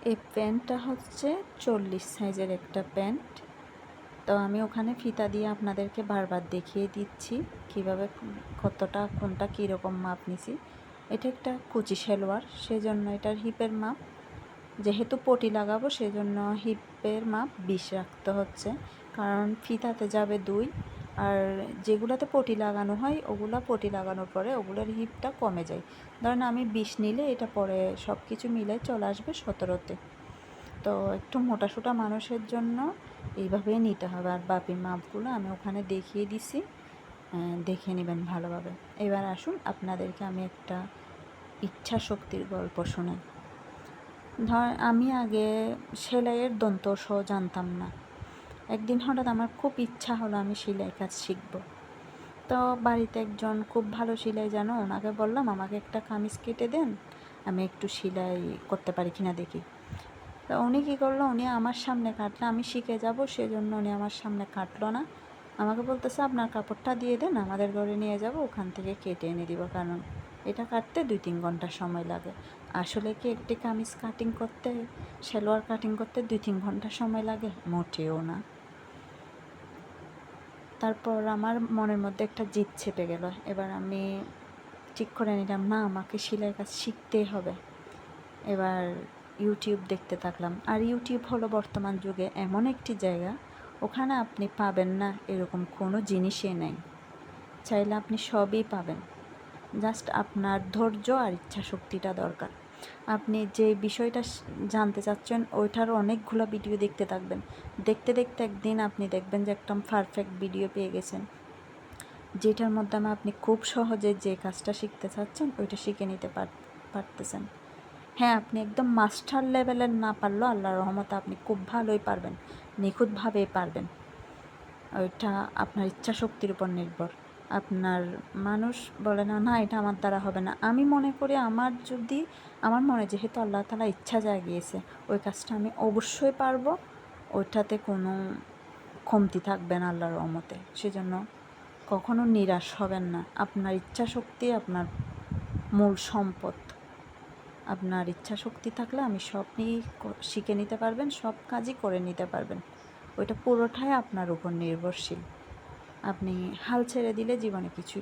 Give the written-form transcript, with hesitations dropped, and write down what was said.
এই প্যান্টটা হচ্ছে 40 সাইজের একটা প্যান্ট। তো আমি ওখানে ফিতা দিয়ে আপনাদেরকে বারবার দেখিয়ে দিচ্ছি কিভাবে কতটা কোনটা কীরকম মাপ নিছি। এটা একটা কুচি সালোয়ার, সেজন্য এটার হিপের মাপ, যেহেতু পটি লাগাবো সেজন্য হিপের মাপ 20 রাখতে হচ্ছে, কারণ ফিতাতে যাবে 2, আর যেগুলাতে পটি লাগানো হয় ওগুলা পটি লাগানোর পরে ওগুলোর হিপটা কমে যায়। ধরেন আমি 20 নিলে এটা পরে সব কিছু মিলে চলে আসবে 17তে। তো একটু মোটাসোটা মানুষের জন্য এইভাবেই নিতে হবে। আর বাকি মাপগুলো আমি ওখানে দেখিয়ে দিছি, দেখে নেবেন ভালোভাবে। এবার আসুন আপনাদেরকে আমি একটা ইচ্ছা শক্তির গল্প শোনাই। আমি আগে সেলাইয়ের দন্ত স জানতাম না। একদিন হঠাৎ আমার খুব ইচ্ছা হলো আমি সেলাই কাজ শিখব। তো বাড়িতে একজন খুব ভালো সেলাই জানো, ওনাকে বললাম আমাকে একটা কামিজ কেটে দেন, আমি একটু সেলাই করতে পারি কিনা দেখি। তো উনি কী করলো, উনি আমার সামনে কাটলো, আমি শিখে যাব সেজন্য উনি আমার সামনে কাটলো না, আমাকে বলতেছে আপনার কাপড়টা দিয়ে দেন, আমাদের ঘরে নিয়ে যাব, ওখান থেকে কেটে এনে দিব, কারণ এটা কাটতে 2-3 ঘন্টা সময় লাগে। আসলে কি একটি কামিজ কাটিং করতে, সালোয়ার কাটিং করতে 2-3 ঘন্টা সময় লাগে? মোটেও না। তারপর আমার মনের মধ্যে একটা জিদ চেপে গেল। এবার আমি ঠিক করে নিলাম, না আমাকে সেলাই কাজ শিখতেই হবে। এবার ইউটিউব দেখতে থাকলাম। আর ইউটিউব হলো বর্তমান যুগে এমন একটি জায়গা, ওখানে আপনি পাবেন না এরকম কোনো জিনিসই নেই। চাইলে আপনি সবই পাবেন, জাস্ট আপনার ধৈর্য আর ইচ্ছা শক্তিটা দরকার। আপনি যে বিষয়টা জানতে চাচ্ছেন ওইটার অনেকগুলো ভিডিও দেখতে থাকবেন, দেখতে দেখতে একদিন আপনি দেখবেন যে একদম পারফেক্ট ভিডিও পেয়ে গেছেন, যেটার মাধ্যমে আপনি খুব সহজে যে কাজটা শিখতে চাচ্ছেন ওইটা শিখে নিতে পারতেছেন। হ্যাঁ, আপনি একদম মাস্টার লেভেলের না পারলেও আল্লাহর রহমতে আপনি খুব ভালোই পারবেন, নিখুঁতভাবেই পারবেন। ওইটা আপনার ইচ্ছা শক্তির উপর নির্ভর। আপনার মানুষ বলে না, না এটা আমার দ্বারা হবে না। আমি মনে করি আমার মনে যেহেতু আল্লাহ তাআলা ইচ্ছা জাগিয়েছে, ওই কাজটা আমি অবশ্যই পারবো, ওইটাতে কোনো কমতি থাকবে না আল্লাহর রহমতে। সেজন্য কখনো নিরাশ হবেন না। আপনার ইচ্ছা শক্তি আপনার মূল সম্পদ। আপনার ইচ্ছা শক্তি থাকলে আমি সবই শিখে নিতে পারবেন, সব কাজই করে নিতে পারবেন। ওইটা পুরোটাই আপনার উপর নির্ভরশীল। আপনি হাল ছেড়ে দিলে জীবনে কিছুই